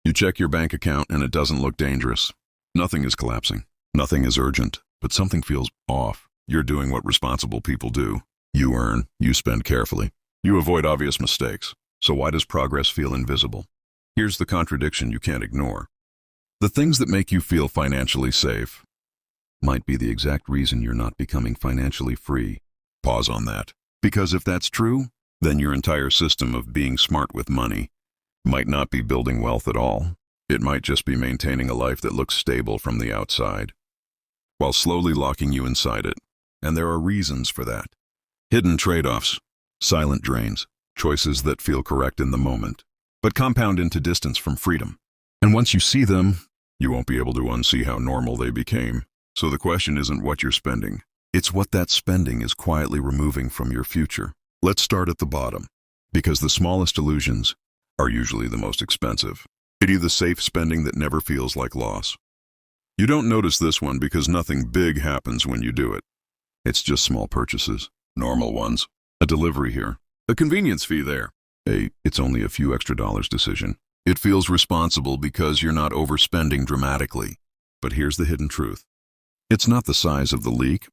You check your bank account and it doesn't look dangerous. Nothing is collapsing. Nothing is urgent, but something feels off. You're doing what responsible people do. You earn, you spend carefully. You avoid obvious mistakes. So why does progress feel invisible? Here's the contradiction you can't ignore. The things that make you feel financially safe might be the exact reason you're not becoming financially free. Pause on that. Because if that's true, then your entire system of being smart with money might not be building wealth at all. It might just be maintaining a life that looks stable from the outside, while slowly locking you inside it. And there are reasons for that. Hidden trade-offs, silent drains, choices that feel correct in the moment, but compound into distance from freedom. And once you see them, you won't be able to unsee how normal they became. So the question isn't what you're spending. It's what that spending is quietly removing from your future. Let's start at the bottom, because the smallest illusions are usually the most expensive. Pity the safe spending that never feels like loss. You don't notice this one because nothing big happens when you do it. It's just small purchases, normal ones, a delivery here, a convenience fee there. It's only a few extra dollars decision. It feels responsible because you're not overspending dramatically. But here's the hidden truth. It's not the size of the leak,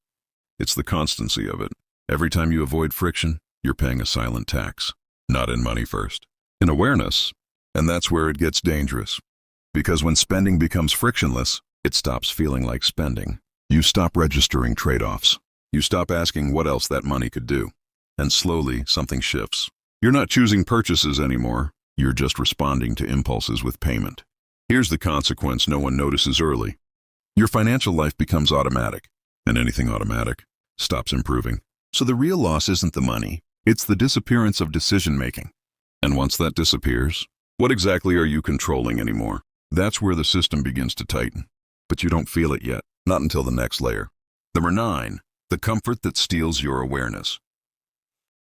it's the constancy of it. Every time you avoid friction, you're paying a silent tax. Not in money first, in awareness. And that's where it gets dangerous. Because when spending becomes frictionless, it stops feeling like spending. You stop registering trade-offs. You stop asking what else that money could do. And slowly, something shifts. You're not choosing purchases anymore. You're just responding to impulses with payment. Here's the consequence no one notices early. Your financial life becomes automatic, and anything automatic stops improving. So the real loss isn't the money, it's the disappearance of decision-making. And once that disappears, what exactly are you controlling anymore? That's where the system begins to tighten. But you don't feel it yet, not until the next layer. Number 9, the comfort that steals your awareness.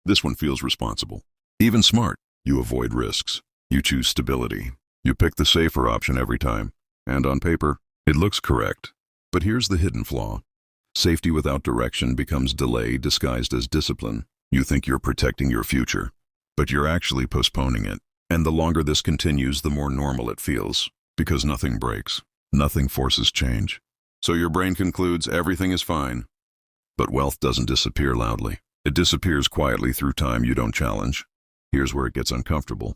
This one feels responsible. Even smart. You avoid risks. You choose stability. You pick the safer option every time. And on paper, it looks correct. But here's the hidden flaw. Safety without direction becomes delay disguised as discipline. You think you're protecting your future, but you're actually postponing it. And the longer this continues, the more normal it feels. Because nothing breaks. Nothing forces change. So your brain concludes everything is fine. But wealth doesn't disappear loudly. It disappears quietly through time you don't challenge. Here's where it gets uncomfortable.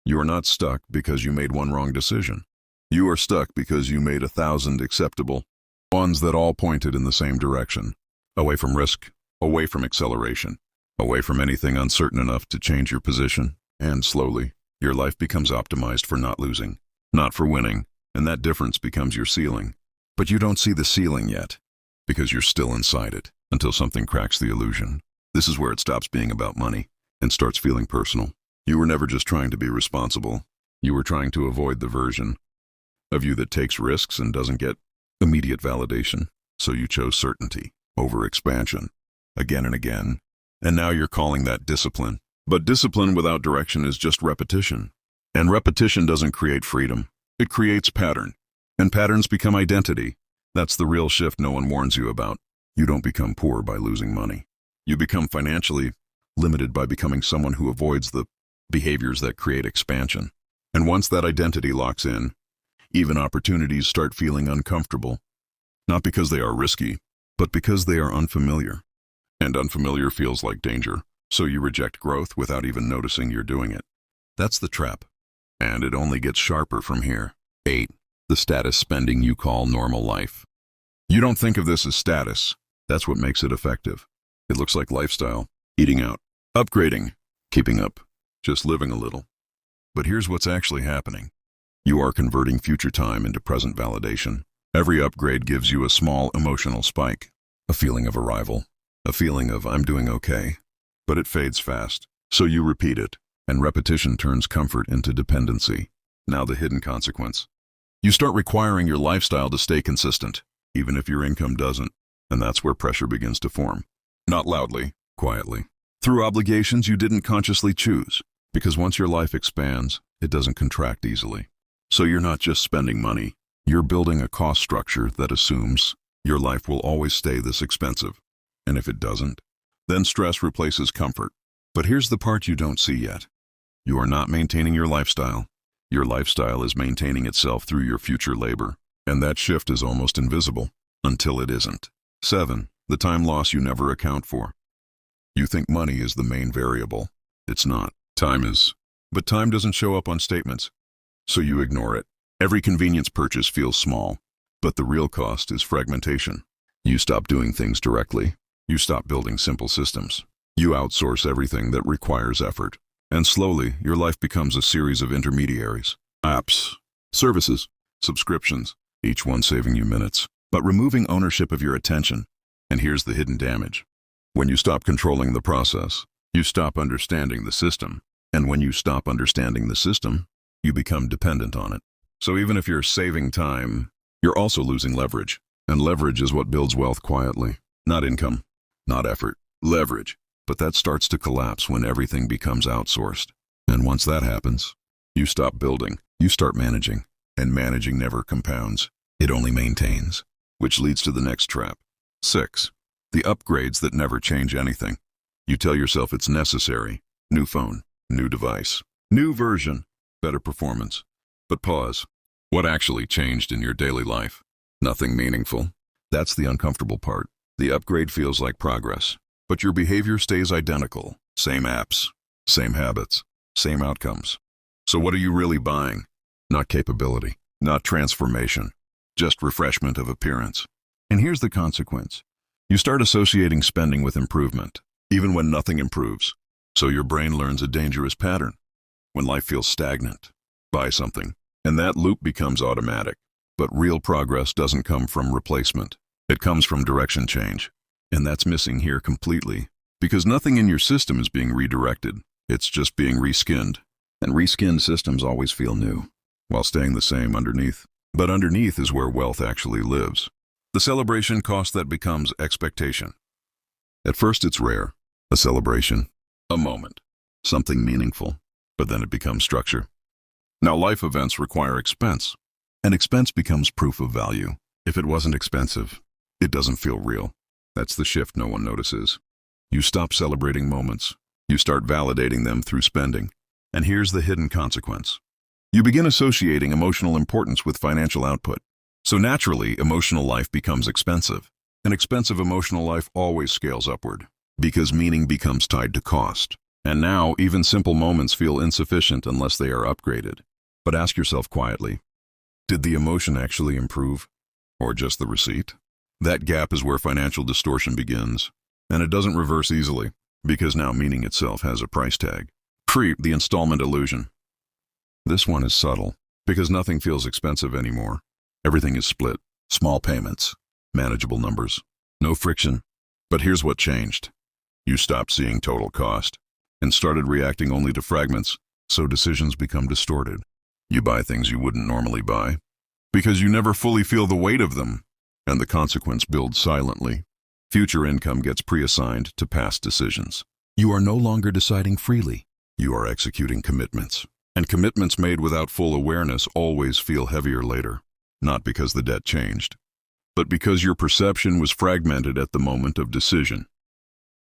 You are not stuck because you made one wrong decision. You are stuck because you made 1,000 acceptable ones that all pointed in the same direction. Away from risk, away from acceleration, away from anything uncertain enough to change your position. And slowly, your life becomes optimized for not losing, not for winning, and that difference becomes your ceiling. But you don't see the ceiling yet, because you're still inside it, until something cracks the illusion. This is where it stops being about money and starts feeling personal. You were never just trying to be responsible. You were trying to avoid the version of you that takes risks and doesn't get immediate validation. So you chose certainty over expansion, again and again. And now you're calling that discipline. But discipline without direction is just repetition. And repetition doesn't create freedom. It creates pattern. And patterns become identity. That's the real shift no one warns you about. You don't become poor by losing money. You become financially limited by becoming someone who avoids the behaviors that create expansion. And once that identity locks in, even opportunities start feeling uncomfortable. Not because they are risky, but because they are unfamiliar. And unfamiliar feels like danger, so you reject growth without even noticing you're doing it. That's the trap. And it only gets sharper from here. 8. The status spending you call normal life. You don't think of this as status. That's what makes it effective. It looks like lifestyle, eating out, upgrading, keeping up, just living a little. But here's what's actually happening. You are converting future time into present validation. Every upgrade gives you a small emotional spike, a feeling of arrival, a feeling of I'm doing okay. But it fades fast, so you repeat it, and repetition turns comfort into dependency. Now the hidden consequence. You start requiring your lifestyle to stay consistent, even if your income doesn't, and that's where pressure begins to form. Not loudly, quietly. Through obligations you didn't consciously choose, because once your life expands, it doesn't contract easily. So you're not just spending money, you're building a cost structure that assumes your life will always stay this expensive. And if it doesn't, then stress replaces comfort. But here's the part you don't see yet. You are not maintaining your lifestyle, Your lifestyle is maintaining itself through your future labor, and that shift is almost invisible until it isn't. 7. The time loss you never account for. You think money is the main variable. It's not. Time is. But time doesn't show up on statements, so you ignore it. Every convenience purchase feels small, but the real cost is fragmentation. You stop doing things directly. You stop building simple systems. You outsource everything that requires effort. And slowly, your life becomes a series of intermediaries. Apps, services, subscriptions, each one saving you minutes, but removing ownership of your attention. And here's the hidden damage. When you stop controlling the process, you stop understanding the system. And when you stop understanding the system, you become dependent on it. So even if you're saving time, you're also losing leverage. And leverage is what builds wealth quietly. Not income, not effort, leverage. But that starts to collapse when everything becomes outsourced. And once that happens, you stop building, you start managing. And managing never compounds. It only maintains. Which leads to the next trap. 6. The upgrades that never change anything. You tell yourself it's necessary. New phone, new device, new version, better performance. But pause. What actually changed in your daily life? Nothing meaningful. That's the uncomfortable part. The upgrade feels like progress, but your behavior stays identical. Same apps, same habits, same outcomes. So what are you really buying? Not capability, not transformation, just refreshment of appearance. And here's the consequence. You start associating spending with improvement, even when nothing improves. So your brain learns a dangerous pattern. When life feels stagnant, buy something, and that loop becomes automatic. But real progress doesn't come from replacement. It comes from direction change. And that's missing here completely, because nothing in your system is being redirected. It's just being reskinned. And reskinned systems always feel new, while staying the same underneath. But underneath is where wealth actually lives. The celebration cost that becomes expectation. At first it's rare, a celebration, a moment, something meaningful, but then it becomes structure. Now life events require expense, and expense becomes proof of value. If it wasn't expensive, it doesn't feel real. That's the shift no one notices. You stop celebrating moments. You start validating them through spending. And here's the hidden consequence. You begin associating emotional importance with financial output. So naturally, emotional life becomes expensive. An expensive emotional life always scales upward, because meaning becomes tied to cost. And now, even simple moments feel insufficient unless they are upgraded. But ask yourself quietly, did the emotion actually improve? Or just the receipt? That gap is where financial distortion begins. And it doesn't reverse easily, because now meaning itself has a price tag. The installment illusion. This one is subtle, because nothing feels expensive anymore. Everything is split, small payments, manageable numbers, no friction. But here's what changed. You stopped seeing total cost and started reacting only to fragments, so decisions become distorted. You buy things you wouldn't normally buy, because you never fully feel the weight of them, and the consequence builds silently. Future income gets pre-assigned to past decisions. You are no longer deciding freely. You are executing commitments. And commitments made without full awareness always feel heavier later. Not because the debt changed, but because your perception was fragmented at the moment of decision.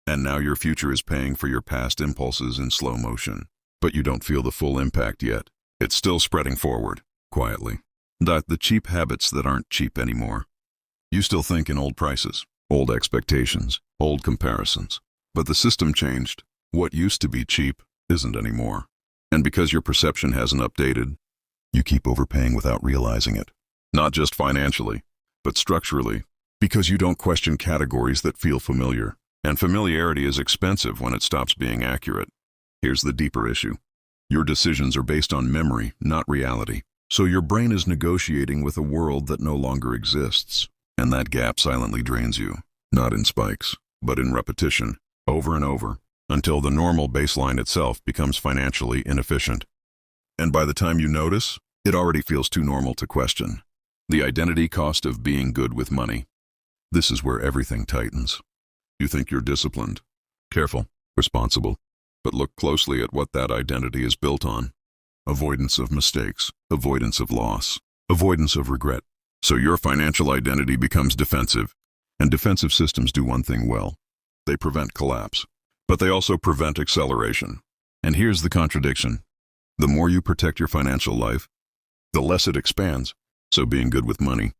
And now your future is paying for your past impulses in slow motion. But you don't feel the full impact yet. It's still spreading forward, quietly. The cheap habits that aren't cheap anymore. You still think in old prices, old expectations, old comparisons. But the system changed. What used to be cheap isn't anymore. And because your perception hasn't updated, you keep overpaying without realizing it. Not just financially, but structurally, because you don't question categories that feel familiar. And familiarity is expensive when it stops being accurate. Here's the deeper issue. Your decisions are based on memory, not reality. So your brain is negotiating with a world that no longer exists. And that gap silently drains you, not in spikes, but in repetition, over and over, until the normal baseline itself becomes financially inefficient. And by the time you notice, it already feels too normal to question. The identity cost of being good with money. This is where everything tightens. You think you're disciplined, careful, responsible, but look closely at what that identity is built on. Avoidance of mistakes, avoidance of loss, avoidance of regret. So your financial identity becomes defensive, and defensive systems do one thing well. They prevent collapse, but they also prevent acceleration. And here's the contradiction. The more you protect your financial life, the less it expands. So being good with money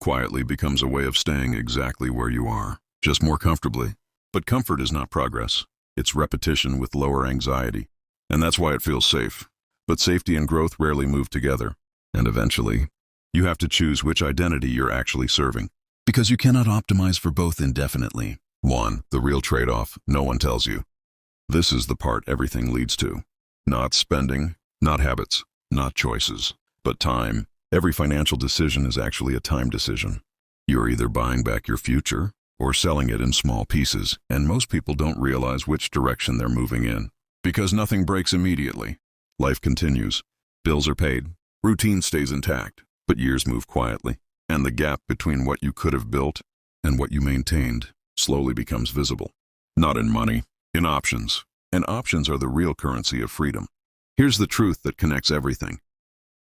quietly becomes a way of staying exactly where you are, just more comfortably. But comfort is not progress. It's repetition with lower anxiety. And that's why it feels safe. But safety and growth rarely move together. And eventually, you have to choose which identity you're actually serving. Because you cannot optimize for both indefinitely. 1. The real trade-off no one tells you. This is the part everything leads to. Not spending, not habits, not choices, but time. Every financial decision is actually a time decision. You're either buying back your future or selling it in small pieces, and most people don't realize which direction they're moving in. Because nothing breaks immediately. Life continues. Bills are paid. Routine stays intact, but years move quietly. And the gap between what you could have built and what you maintained slowly becomes visible. Not in money, in options. And options are the real currency of freedom. Here's the truth that connects everything.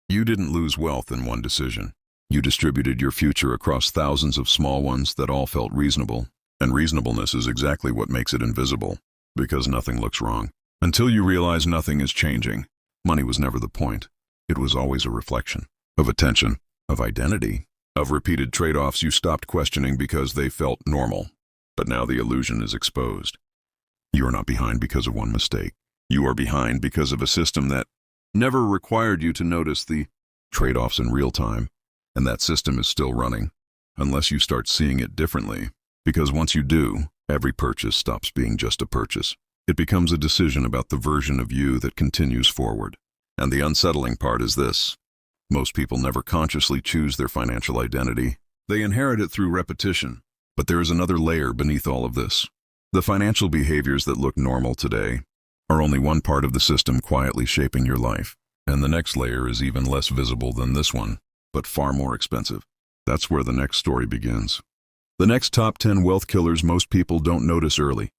You didn't lose wealth in one decision. You distributed your future across thousands of small ones that all felt reasonable. And reasonableness is exactly what makes it invisible, because nothing looks wrong. Until you realize nothing is changing. Money was never the point. It was always a reflection of attention, of identity, of repeated trade-offs you stopped questioning because they felt normal. But now the illusion is exposed. You are not behind because of one mistake. You are behind because of a system that never required you to notice the trade-offs in real time. And that system is still running, unless you start seeing it differently. Because once you do, every purchase stops being just a purchase. It becomes a decision about the version of you that continues forward. And the unsettling part is this. Most people never consciously choose their financial identity. They inherit it through repetition. But there is another layer beneath all of this. The financial behaviors that look normal today are only one part of the system quietly shaping your life. And the next layer is even less visible than this one, but far more expensive. That's where the next story begins. The next top 10 wealth killers most people don't notice early.